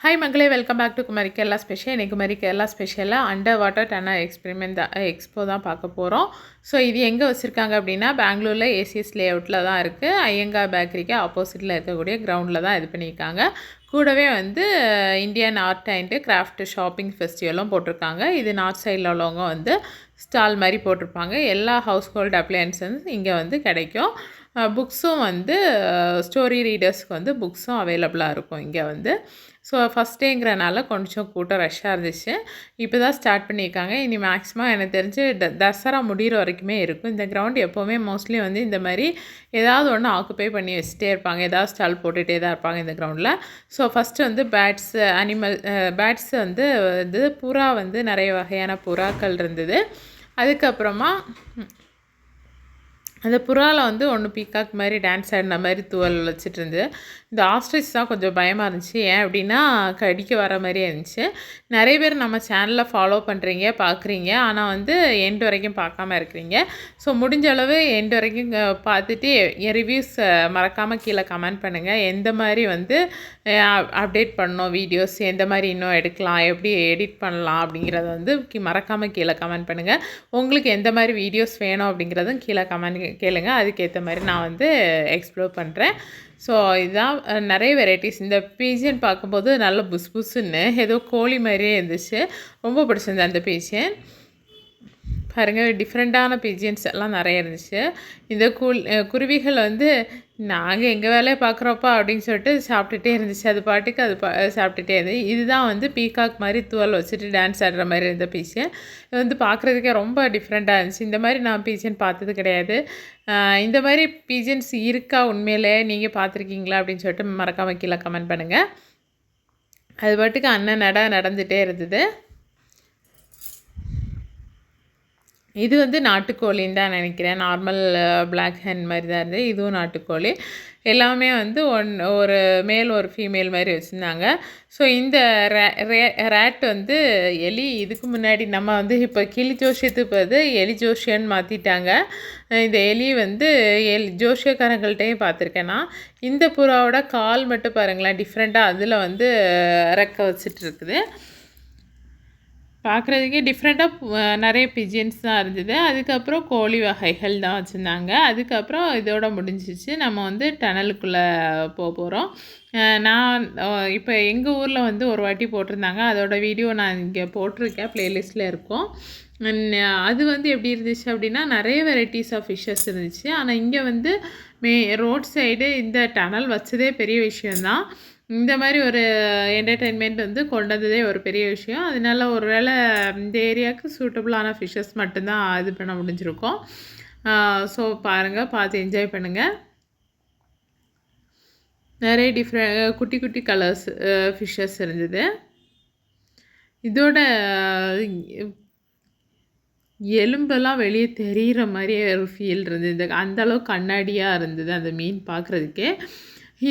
Hi மக்களே, welcome back to Kumari Kerala special. இன்றைக்கி குமரி கேரளா ஸ்பெஷலில் under water tunnel experiment expo தான் பார்க்க போகிறோம். ஸோ இது எங்கே வச்சுருக்காங்க அப்படின்னா, பெங்களூரில் ஏசிஎஸ் லேஅவுட்டில் தான் இருக்குது. ஐயங்கார் பேக்கரிக்கு ஆப்போசிட்டில் இருக்கக்கூடிய கிரவுண்டில் தான் இது பண்ணியிருக்காங்க. கூடவே வந்து Indian art and craft shopping ஃபெஸ்டிவலும் போட்டிருக்காங்க. இது நார்த் சைடில் உள்ளவங்க வந்து ஸ்டால் மாதிரி போட்டிருப்பாங்க. எல்லா ஹவுஸ் ஹோல்டு அப்ளையன்ஸஸ் இங்கே வந்து கிடைக்கும். புக்ஸும் வந்து ஸ்டோரி ரீடர்ஸ்க்கு வந்து புக்ஸும் அவைலபிளாக இருக்கும் இங்கே வந்து. ஸோ ஃபஸ்ட் டேங்கிறனால கொஞ்சம் கூட்டம் ரஷ்ஷாக இருந்துச்சு. இப்போ தான் ஸ்டார்ட் பண்ணியிருக்காங்க. இனி மேக்ஸிமம் எனக்கு தெரிஞ்சு தசரா முடிகிற வரைக்குமே இருக்கும். இந்த கிரவுண்ட் எப்போவுமே மோஸ்ட்லி வந்து இந்த மாதிரி ஏதாவது ஒன்று ஆக்குப்பை பண்ணி வச்சுட்டே இருப்பாங்க. ஏதாவது ஸ்டால் போட்டுகிட்டே தான் இருப்பாங்க இந்த கிரவுண்டில். ஸோ ஃபஸ்ட்டு வந்து பேட்ஸ் வந்து புறா வந்து நிறைய வகையான புறாக்கள் இருந்தது. அதுக்கப்புறமா அந்த புறாவில் வந்து ஒன்று பீகாக் மாதிரி டான்ஸ் ஆடின மாதிரி தூவல் வச்சுட்டு இருந்து. இந்த ஆஸ்ட்ரிச் தான் கொஞ்சம் பயமாக இருந்துச்சு. ஏன் அப்படின்னா கடிக்க வர மாதிரியே இருந்துச்சு. நிறைய பேர் நம்ம சேனலில் ஃபாலோ பண்ணுறீங்க, பார்க்குறீங்க, ஆனால் வந்து எண்ட் வரைக்கும் பார்க்காம இருக்கிறீங்க. ஸோ முடிஞ்ச அளவு எண்ட் வரைக்கும் பார்த்துட்டு என் ரிவ்யூஸ் மறக்காமல் கீழே கமெண்ட் பண்ணுங்கள். எந்த மாதிரி வந்து அப்டேட் பண்ணணும் வீடியோஸ், எந்த மாதிரி இன்னும் எடுக்கலாம், எப்படி எடிட் பண்ணலாம் அப்படிங்கிறத வந்து மறக்காமல் கீழே கமெண்ட் பண்ணுங்கள். உங்களுக்கு எந்த மாதிரி வீடியோஸ் வேணும் அப்படிங்கிறதும் கீழே கமெண்ட் கேளுங்க. அதுக்கேற்ற மாதிரி நான் வந்து எக்ஸ்ப்ளோர் பண்ணுறேன். ஸோ இதுதான் நிறைய வெரைட்டிஸ். இந்த பீஜன் பார்க்கும்போது நல்ல புஸ்ஸுன்னு ஏதோ கோழி மாதிரியே இருந்துச்சு. ரொம்ப பிடிச்சிருந்தது அந்த பீஜன். பாருங்கள், டிஃப்ரெண்ட்டான பீஜன்ஸ் எல்லாம் நிறைய இருந்துச்சு. இந்த குருவிகள் வந்து நாங்கள் எங்கள் வேலையை பார்க்குறோப்பா அப்படின்னு சொல்லிட்டு சாப்பிட்டுட்டே இருந்துச்சு. அது பாட்டுக்கு சாப்பிட்டுட்டே இருந்துச்சு. இதுதான் வந்து பீகாக் மாதிரி தூவல் வச்சுட்டு டான்ஸ் ஆடுற மாதிரி இருந்த பீஜன். இது வந்து பார்க்குறதுக்கே ரொம்ப டிஃப்ரெண்ட்டாக இருந்துச்சு. இந்த மாதிரி நான் பீஜன் பார்த்தது கிடையாது. இந்த மாதிரி பீஜன்ஸ் இருக்கா உண்மையிலே, நீங்கள் பார்த்துருக்கீங்களா அப்படின்னு சொல்லிட்டு மறக்காமல் கீழே கமெண்ட் பண்ணுங்கள். அது பாட்டுக்கு அண்ணன் நடந்துகிட்டே இருந்தது. இது வந்து நாட்டுக்கோழின்னு தான் நினைக்கிறேன். நார்மல் பிளாக் ஹென் மாதிரி தான் இருந்தது. இதுவும் நாட்டுக்கோழி. எல்லாமே வந்து ஒரு மேல் ஒரு ஃபீமேல் மாதிரி வச்சுருந்தாங்க. ஸோ இந்த ரேட் வந்து எலி. இதுக்கு முன்னாடி நம்ம வந்து இப்போ கிளி ஜோஷியத்துக்கு வந்து எலி ஜோஷியன்னு மாற்றிட்டாங்க. இந்த எலி வந்து ஜோஷியக்காரங்கள்ட்டையும் பார்த்துருக்கேன் நான். இந்த புறாவோட கால் மட்டும் பாருங்களேன், டிஃப்ரெண்ட்டாக அதில் வந்து ரெக்க வச்சுட்டு இருக்குது. பார்க்குறதுக்கே டிஃப்ரெண்ட்டாக நிறைய பிஜியன்ஸ் தான் இருந்தது. அதுக்கப்புறம் கோழி வகைகள் தான் வச்சுருந்தாங்க. அதுக்கப்புறம் இதோட முடிஞ்சிச்சு. நம்ம வந்து டனலுக்குள்ளே போகிறோம். நான் இப்போ எங்கள் ஊரில் வந்து ஒரு வாட்டி போட்டிருந்தாங்க. அதோட வீடியோ நான் இங்கே போட்டிருக்கேன், ப்ளேலிஸ்ட்டில் இருக்கும். அது வந்து எப்படி இருந்துச்சு அப்படின்னா, நிறைய வெரைட்டிஸ் ஆஃப் ஃபிஷ்ஷஸ் இருந்துச்சு. ஆனால் இங்கே வந்து ரோட் சைடு இந்த டனல் வச்சதே பெரிய விஷயந்தான். இந்த மாதிரி ஒரு என்டர்டெயின்மெண்ட் வந்து கொண்டு வந்ததே ஒரு பெரிய விஷயம். அதனால ஒரு வேளை இந்த ஏரியாவுக்கு சூட்டபுளான ஃபிஷ்ஷஸ் மட்டும்தான் இது பண்ண முடிஞ்சிருக்கோம். ஸோ பாருங்கள், பார்த்து என்ஜாய் பண்ணுங்கள். நிறைய குட்டி குட்டி கலர்ஸ் ஃபிஷ்ஷஸ் இருந்தது. இதோட எலும்பெல்லாம் வெளியே தெரிகிற மாதிரியே ஒரு ஃபீல் இருந்தது. அந்தளவுக்கு கண்ணாடியாக இருந்தது அந்த மீன் பார்க்குறதுக்கே.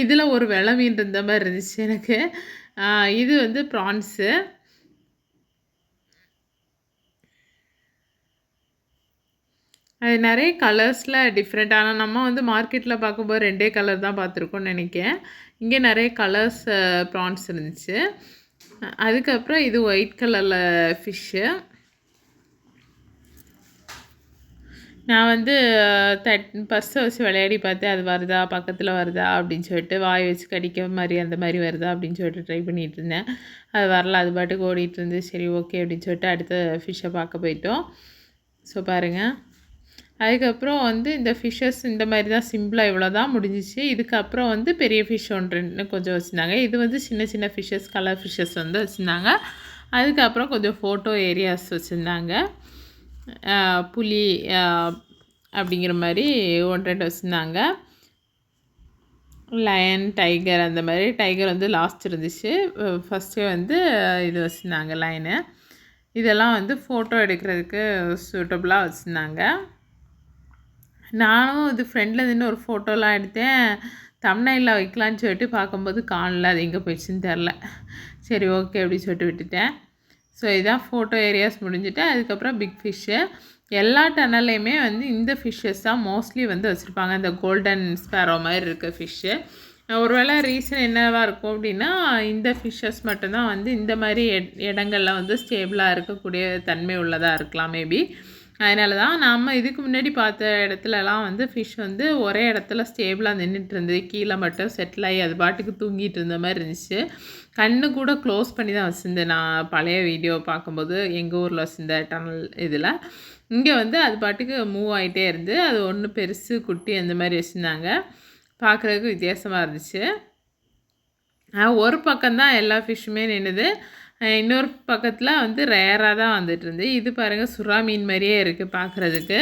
இதில் ஒரு வெள்ளை மீன் இருந்த மாதிரி இருந்துச்சு எனக்கு. இது வந்து ப்ரான்ஸு. அது நிறைய கலர்ஸில் டிஃப்ரெண்ட்டான, நம்ம வந்து மார்க்கெட்டில் பார்க்கும்போது 2 கலர் தான் பார்த்துருக்கோன்னு நினைக்கிறேன். இங்கே நிறைய கலர்ஸ் ப்ரான்ஸ் இருந்துச்சு. அதுக்கப்புறம் இது ஒயிட் கலரில் ஃபிஷ்ஷு. நான் வந்து பஸ்ஸை வச்சு விளையாடி பார்த்தேன். அது வருதா, பக்கத்தில் வருதா அப்படின்னு சொல்லிட்டு, வாய் வச்சு கடிக்க மாதிரி அந்த மாதிரி வருதா அப்படின்னு சொல்லிட்டு ட்ரை பண்ணிகிட்டு இருந்தேன். அது வரல, அது பாட்டுக்கு ஓடிட்டு இருந்து. சரி ஓகே அப்படின்னு சொல்லிட்டு அடுத்த ஃபிஷ்ஷை பார்க்க போயிட்டோம். ஸோ பாருங்கள், அதுக்கப்புறம் வந்து இந்த ஃபிஷ்ஷஸ் இந்த மாதிரி தான் சிம்பிளாக இவ்வளோ தான் முடிஞ்சிச்சு. இதுக்கப்புறம் வந்து பெரிய ஃபிஷ் ஒன்று கொஞ்சம் வச்சுருந்தாங்க. இது வந்து சின்ன சின்ன ஃபிஷ்ஷஸ், கலர் ஃபிஷ்ஷஸ் வந்து வச்சுருந்தாங்க. அதுக்கப்புறம் கொஞ்சம் ஃபோட்டோ ஏரியாஸ் வச்சுருந்தாங்க. புலி அப்படிங்கிற மாதிரி 1-2 வச்சுருந்தாங்க. லயன், டைகர் அந்த மாதிரி. டைகர் வந்து லாஸ்ட் இருந்துச்சு. ஃபஸ்ட்டே வந்து இது வச்சுருந்தாங்க லயனு. இதெல்லாம் வந்து ஃபோட்டோ எடுக்கிறதுக்கு சூட்டபுளாக வச்சுருந்தாங்க. நானும் இது ஃப்ரெண்டில் நின்று ஒரு ஃபோட்டோலாம் எடுத்தேன். தம்ப்நெயிலில் வைக்கலான்னு சொல்லிட்டு பார்க்கும்போது காணல, அது எங்கே போயிடுச்சுன்னு தெரில. சரி ஓகே அப்படின்னு சொல்லிட்டு விட்டுட்டேன். ஸோ இதான் ஃபோட்டோ ஏரியாஸ் முடிஞ்சுட்டு, அதுக்கப்புறம் பிக் ஃபிஷ்ஷு. எல்லா டனல்லையுமே வந்து இந்த ஃபிஷ்ஷஸ் தான் மோஸ்ட்லி வந்து வச்சுருப்பாங்க. இந்த கோல்டன் ஸ்பேரோ மாதிரி இருக்க ஃபிஷ்ஷு. ஒருவேளை ரீசன் என்னவா இருக்கும் அப்படின்னா, இந்த ஃபிஷ்ஷஸ் மட்டும்தான் வந்து இந்த மாதிரி இடங்கள்ல வந்து ஸ்டேபிளாக இருக்கக்கூடிய தன்மை உள்ளதா இருக்கலாம் மேபி. அதனால தான் நம்ம இதுக்கு முன்னாடி பார்த்த இடத்துலலாம் வந்து ஃபிஷ் வந்து ஒரே இடத்துல ஸ்டேபிளாக நின்றுட்டு இருந்தது. கீழே மட்டும் செட்டில் ஆகி அது பாட்டுக்கு தூங்கிட்டு இருந்த மாதிரி இருந்துச்சு. கண்ணு கூட க்ளோஸ் பண்ணி தான் வச்சுருந்தேன் நான் பழைய வீடியோ பார்க்கும்போது, எங்கள் ஊரில் வச்சுருந்த டனல் இதில். இங்கே வந்து அது பாட்டுக்கு மூவ் ஆகிட்டே இருந்து, அது ஒன்று பெருசு குட்டி அந்த மாதிரி வச்சுருந்தாங்க. பார்க்குறதுக்கு வித்தியாசமாக இருந்துச்சு. ஒரு பக்கம்தான் எல்லா ஃபிஷ்ஷுமே நின்றுது. இன்னொரு பக்கத்தில் வந்து ரேராக தான் வந்துட்டுருந்து. இது பாருங்கள், சுறா மீன் மாதிரியே இருக்குது பார்க்குறதுக்கு.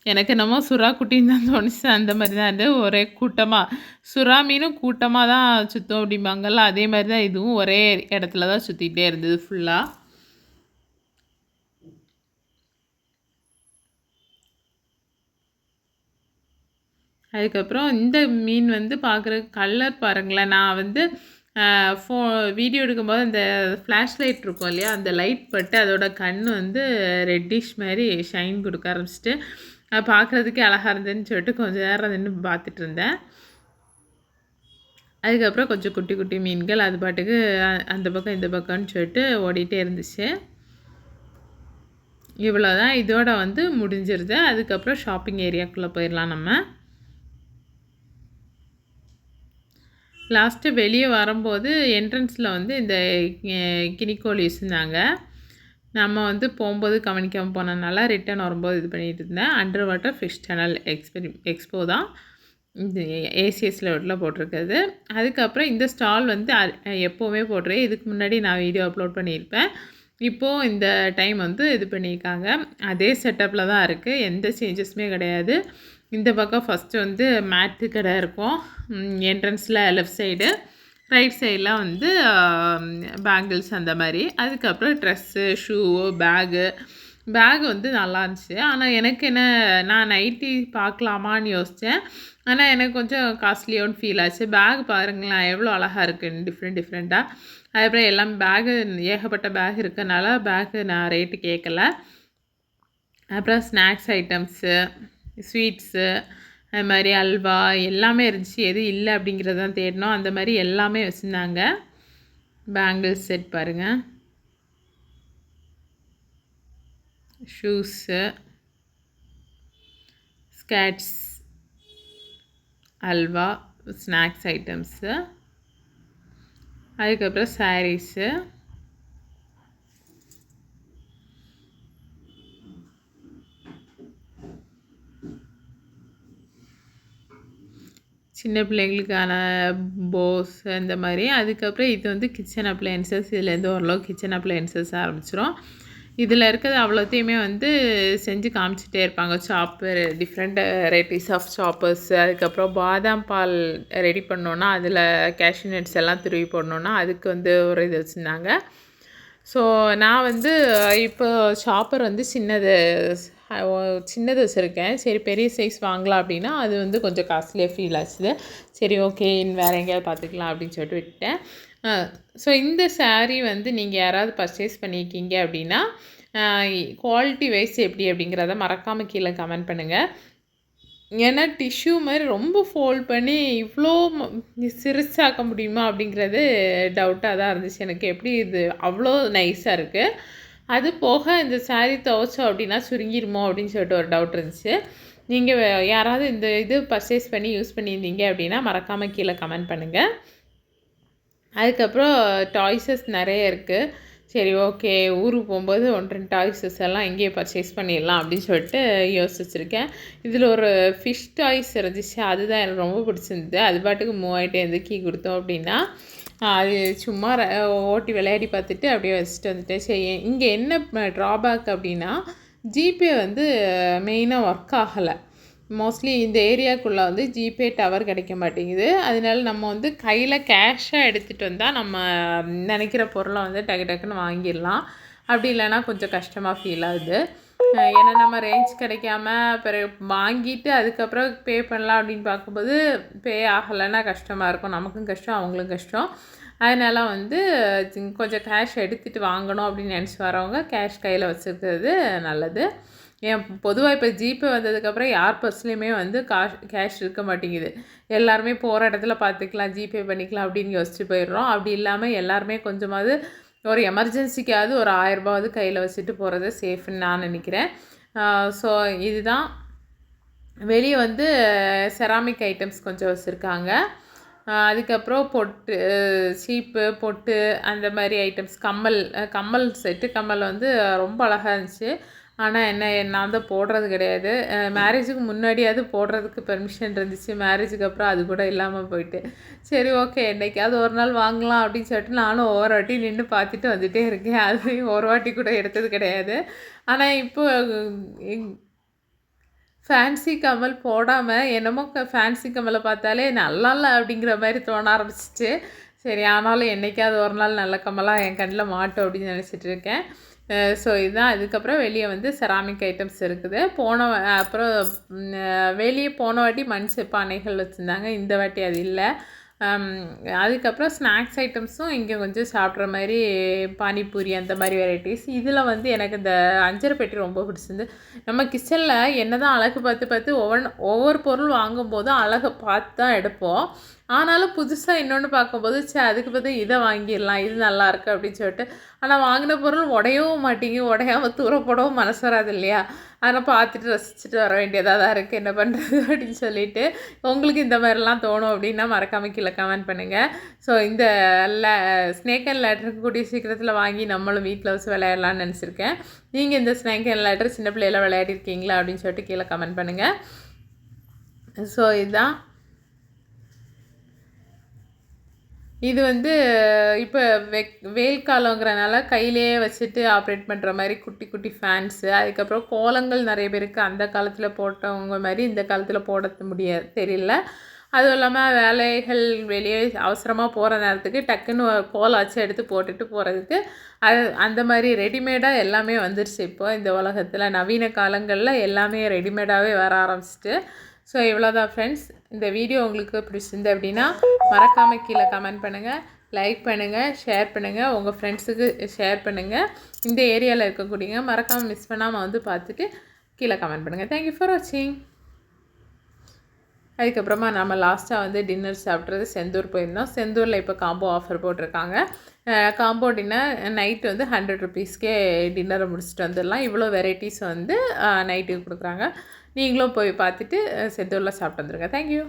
எனக்கு என்னமோ சுறா குட்டின்னு தான் தோணுச்சு. அந்த மாதிரி தான் இருந்தது. ஒரே கூட்டமாக சுறா மீனும் கூட்டமாக தான் சுற்றும் அப்படிம்பாங்கள்ல, அதே மாதிரி தான் இதுவும் ஒரே இடத்துல தான் சுற்றிக்கிட்டே இருந்தது ஃபுல்லாக. அதுக்கப்புறம் இந்த மீன் வந்து பார்க்குறதுக்கு கலர் பாருங்களேன். நான் வந்து வீடியோ எடுக்கும்போது அந்த ஃப்ளாஷ் லைட் இருக்கும் இல்லையா, அந்த லைட் பட்டு அதோட கண் வந்து ரெட்டிஷ் மாதிரி ஷைன் கொடுக்க ஆரம்பிச்சிட்டு, பார்க்குறதுக்கே அழகாக இருந்ததுன்னு சொல்லிட்டு கொஞ்சம் நேரம் நின்று பார்த்துட்டு இருந்தேன். அதுக்கப்புறம் கொஞ்சம் குட்டி குட்டி மீன்கள் அது பாட்டுக்கு அந்த பக்கம் இந்த பக்கம்னு சொல்லிட்டு ஓடிட்டே இருந்துச்சு. இவ்வளோதான், இதோட வந்து முடிஞ்சிருது. அதுக்கப்புறம் ஷாப்பிங் ஏரியாக்குள்ளே போயிடலாம் நம்ம. லாஸ்ட்டு வெளியே வரும்போது என்ட்ரன்ஸில் வந்து இந்த கினிக்கோழி வச்சுருந்தாங்க. நம்ம வந்து போகும்போது கவனிக்காமல் போனதுனால ரிட்டன் வரும்போது இது பண்ணிகிட்டு இருந்தேன். Under water fish channel expo தான் இது ஏசிஎஸ் லெவலில் போட்டிருக்கிறது. அதுக்கப்புறம் இந்த ஸ்டால் வந்து எப்போவுமே போடுறேன். இதுக்கு முன்னாடி நான் வீடியோ அப்லோட் பண்ணியிருப்பேன். இப்போது இந்த டைம் வந்து இது பண்ணியிருக்காங்க. அதே செட்டப்பில் தான் இருக்குது, எந்த சேஞ்சஸுமே கிடையாது. இந்த பக்கம் ஃபஸ்ட்டு வந்து மேட்டு கடை இருக்கும் என்ட்ரன்ஸில் லெஃப்ட் சைடு, ரைட் சைடில் வந்து பேங்கிள்ஸ் அந்த மாதிரி. அதுக்கப்புறம் ட்ரெஸ்ஸு, ஷூவு, பேகு வந்து நல்லா இருந்துச்சு. ஆனால் எனக்கு என்ன, நான் நைட்டி பார்க்கலாமான்னு யோசித்தேன். ஆனால் எனக்கு கொஞ்சம் காஸ்ட்லியோன்னு ஃபீல் ஆச்சு. பேக் பாருங்களேன் எவ்வளோ அழகாக இருக்குன்னு, டிஃப்ரெண்ட்டாக. அதுக்கப்புறம் எல்லாம் பேகு ஏகப்பட்ட பேக் இருக்கனால பேக்கு நான் ரேட்டு கேட்கல. அப்புறம் ஸ்நாக்ஸ் ஐட்டம்ஸு, ஸ்வீட்ஸு, அது மாதிரி அல்வா எல்லாமே இருந்துச்சு. எது இல்லை அப்படிங்கிறதான் தேடினோம். அந்த மாதிரி எல்லாமே வச்சுருந்தாங்க. பேங்கிள்ஸ் செட் பாருங்கள், shoes, skates, halwa, snacks items, அதுக்கப்புறம் சாரீஸு, சின்ன பிள்ளைங்களுக்கான போஸ் இந்த மாதிரி. அதுக்கப்புறம் இது வந்து கிச்சன் அப்ளையன்சஸ். இதுலேருந்து ஓரளவு கிச்சன் அப்ளையன்சஸ் ஆரம்பிச்சிடும். இதில் இருக்கிறது அவ்வளோத்தையுமே வந்து செஞ்சு காமிச்சிட்டே இருப்பாங்க. Chopper, different varieties of choppers. அதுக்கப்புறம் பாதாம் பால் ரெடி பண்ணோன்னா அதில் கேஷ்யூ நட்ஸ் எல்லாம் துருவி போடணுன்னா அதுக்கு வந்து ஒரு இது வச்சுருந்தாங்க. ஸோ நான் வந்து இப்போ சாப்பர் வந்து சின்னது வச்சுருக்கேன். சரி பெரிய சைஸ் வாங்கலாம் அப்படின்னா அது வந்து கொஞ்சம் காஸ்ட்லியாக ஃபீல் ஆச்சுது. சரி ஓகே, வேறு எங்கேயாவது பார்த்துக்கலாம் அப்படின்னு சொல்லிட்டு விட்டுட்டேன். ஸோ இந்த சாரீ வந்து நீங்கள் யாராவது பர்ச்சேஸ் பண்ணியிருக்கீங்க அப்படின்னா குவாலிட்டி வைஸ் எப்படி அப்படிங்கிறத மறக்காமல் கீழே கமெண்ட் பண்ணுங்கள். ஏன்னா டிஷ்யூ மாதிரி ரொம்ப ஃபோல்ட் பண்ணி இவ்வளோ சிறுசாக்க முடியுமா அப்படிங்கிறது டவுட்டாக தான் இருந்துச்சு எனக்கு. எப்படி இது அவ்வளோ நைஸாக இருக்குது. அது போக இந்த சாரீ துவைச்சோம் அப்படின்னா சுருங்கிடுமோ அப்படின்னு சொல்லிட்டு ஒரு டவுட் இருந்துச்சு. நீங்கள் யாராவது இந்த இது பர்ச்சேஸ் பண்ணி யூஸ் பண்ணியிருந்தீங்க அப்படின்னா மறக்காமல் கீழே கமெண்ட் பண்ணுங்கள். அதுக்கப்புறம் டாய்ஸஸ் நிறைய இருக்குது. சரி ஓகே, ஊருக்கு போகும்போது 1-2 டாய்ஸஸ் எல்லாம் இங்கேயே பர்ச்சேஸ் பண்ணிடலாம் அப்படின்னு சொல்லிட்டு யோசிச்சுருக்கேன். இதில் ஒரு ஃபிஷ் டாய்ஸ் இருந்துச்சு, அதுதான் எனக்கு ரொம்ப பிடிச்சிருந்தது. அது பாட்டுக்கு மூவ் ஆகிட்டே இருந்து கீ கொடுத்தோம் அப்படின்னா அது சும்மா ஓட்டி விளையாடி பார்த்துட்டு அப்படியே வச்சுட்டு வந்துட்டேன். சரி, இங்கே என்ன ட்ராபேக் அப்படின்னா ஜிபே வந்து மெயினாக ஒர்க் ஆகலை. மோஸ்ட்லி இந்த ஏரியாக்குள்ளே வந்து ஜிபே டவர் கிடைக்க மாட்டேங்குது. அதனால நம்ம வந்து கையில் கேஷாக எடுத்துகிட்டு வந்தால் நம்ம நினைக்கிற பொருளை வந்து டக்குன்னு வாங்கிடலாம். அப்படி இல்லைன்னா கொஞ்சம் கஷ்டமாக ஃபீல் ஆகுது. ஏன்னா நம்ம ரேஞ்ச் கிடைக்காம பிறகு வாங்கிட்டு அதுக்கப்புறம் பே பண்ணலாம் அப்படின்னு பார்க்கும்போது பே ஆகலைன்னா கஷ்டமாக இருக்கும். நமக்கும் கஷ்டம், அவங்களும் கஷ்டம். அதனால் வந்து கொஞ்சம் கேஷ் எடுத்துகிட்டு வாங்கணும் அப்படின்னு நினச்சி வரவங்க கேஷ் கையில் வச்சுருக்கிறது நல்லது. ஏன் பொதுவாக இப்போ ஜிபே வந்ததுக்கப்புறம் யார் பர்ஸ்லேயுமே வந்து கேஷ் இருக்க மாட்டேங்குது. எல்லாருமே போகிற இடத்துல பார்த்துக்கலாம், ஜிபே பண்ணிக்கலாம் அப்படின்னு யோசிச்சு போயிடுறோம். அப்படி இல்லாமல் எல்லாருமே கொஞ்சமாவது ஒரு எமர்ஜென்சிக்காவது ஒரு 1000 ரூபாவது கையில் வச்சுட்டு போகிறது சேஃப்னு நான் நினைக்கிறேன். ஸோ இதுதான். வெளியே வந்து செராமிக் ஐட்டம்ஸ் கொஞ்சம் வச்சுருக்காங்க. அதுக்கப்புறம் பொட்டு, சீப்பு, பொட்டு அந்த மாதிரி ஐட்டம்ஸ், கம்மல் செட்டு கம்மல் வந்து ரொம்ப அழகாக இருந்துச்சு. ஆனால் என்ன நான் தான் போடுறது கிடையாது. மேரேஜுக்கு முன்னாடியாவது போடுறதுக்கு பெர்மிஷன் இருந்துச்சு. மேரேஜுக்கு அப்புறம் அது கூட இல்லாமல் போயிட்டு, சரி ஓகே என்றைக்காவது ஒரு நாள் வாங்கலாம் அப்படின்னு சொல்லிட்டு நானும் ஒவ்வொரு வாட்டி நின்று பார்த்துட்டு வந்துகிட்டே இருக்கேன். அதுலேயும் ஒரு வாட்டி கூட எடுத்தது கிடையாது. ஆனால் இப்போ ஃபேன்சி கம்மல் போடாமல் என்னமோ ஃபேன்சி கம்மலை பார்த்தாலே நல்லா இல்லை அப்படிங்கிற மாதிரி தோண ஆரம்பிச்சிச்சு. சரி ஆனாலும் என்றைக்காவது ஒரு நாள் நல்ல கம்மலாக என் கண்ணில் மாட்டோம் அப்படின்னு நினச்சிட்டு இருக்கேன். ஸோ இதுதான். அதுக்கப்புறம் வெளியே வந்து செராமிக் ஐட்டம்ஸ் இருக்குது. அப்புறம் வெளியே போன வாட்டி மண் பானைகள் வச்சுருந்தாங்க, இந்த வாட்டி அது இல்லை. அதுக்கப்புறம் ஸ்நாக்ஸ் ஐட்டம்ஸும் இங்கே கொஞ்சம் சாப்பிட்ற மாதிரி பானிபூரி அந்த மாதிரி வெரைட்டிஸ். இதில் வந்து எனக்கு இந்த அஞ்சரை பெட்டி ரொம்ப பிடிச்சிருந்து. நம்ம கிச்சனில் என்ன தான் அழகு பார்த்து ஒவ்வொரு பொருள் வாங்கும்போதும் அழகை பார்த்து தான் எடுப்போம். ஆனாலும் புதுசாக இன்னொன்று பார்க்கும்போது அதுக்கு பார்த்து இதை வாங்கிடலாம், இது நல்லாயிருக்கு அப்படின்னு சொல்லிட்டு, ஆனால் வாங்கின பொருள் உடையவும் மாட்டேங்க, உடையாமல் தூர போடவும் மனசு வராது இல்லையா? அதனால் பார்த்துட்டு ரசிச்சுட்டு வர வேண்டியதாக தான் இருக்குது, என்ன பண்ணுறது அப்படின்னு சொல்லிட்டு. உங்களுக்கு இந்த மாதிரிலாம் தோணும் அப்படின்னா மறக்காமல் கீழே கமெண்ட் பண்ணுங்கள். ஸோ இந்த ஸ்னேக் அண்ட் லேடருக்கு கூடிய சீக்கிரத்தில் வாங்கி நம்மளும் வீட்டில் வச்சு விளையாடலான்னு நினச்சிருக்கேன். நீங்கள் இந்த ஸ்னேக் அண்ட் லேடர் சின்ன பிள்ளையெல்லாம் விளையாடிருக்கீங்களா அப்படின்னு சொல்லிட்டு கீழே கமெண்ட் பண்ணுங்கள். ஸோ இதுதான். இது வந்து இப்போ வெயில் காலங்கிறனால கையிலேயே வச்சுட்டு ஆப்ரேட் பண்ணுற மாதிரி குட்டி குட்டி ஃபேன்ஸு. அதுக்கப்புறம் கோலங்கள் நிறைய பேருக்கு அந்த காலத்தில் போட்டவங்க மாதிரி இந்த காலத்தில் போட முடியாது, தெரியல. அதுவும் இல்லாமல் வேலைகள் வெளியே அவசரமாக போகிற நேரத்துக்கு டக்குன்னு கோலம் வச்சு எடுத்து போட்டுட்டு போகிறதுக்கு அந்த மாதிரி ரெடிமேடாக எல்லாமே வந்துருச்சு. இப்போது இந்த உலகத்தில் நவீன காலங்களில் எல்லாமே ரெடிமேடாகவே வர ஆரம்பிச்சிட்டு. ஸோ இவ்வளோதான் ஃப்ரெண்ட்ஸ். இந்த வீடியோ உங்களுக்கு பிடிச்சிருந்து அப்படின்னா மறக்காமல் கீழே கமெண்ட் பண்ணுங்கள், லைக் பண்ணுங்கள், ஷேர் பண்ணுங்கள், உங்கள் ஃப்ரெண்ட்ஸுக்கு ஷேர் பண்ணுங்கள். இந்த ஏரியாவில் இருக்கக்கூடியங்க மறக்காமல் மிஸ் பண்ணாமல் வந்து பார்த்துட்டு கீழே கமெண்ட் பண்ணுங்கள். தேங்க்யூ ஃபார் வாட்சிங். அதுக்கப்புறமா நம்ம லாஸ்ட்டாக வந்து டின்னர் சாப்பிட்றது செந்தூர் போயிருந்தோம். செந்தூரில் இப்போ காம்போ ஆஃபர் போட்டிருக்காங்க. காம்போ டின்னர் நைட்டு வந்து 100 ருபீஸ்க்கே டின்னரை முடிச்சுட்டு வந்துடலாம். இவ்வளோ வெரைட்டிஸ் வந்து நைட்டுக்கு கொடுக்குறாங்க. நீங்களும் போய் பார்த்துட்டு செந்தூரில் சாப்பிட்டு வந்துடுங்க. தேங்க்யூ.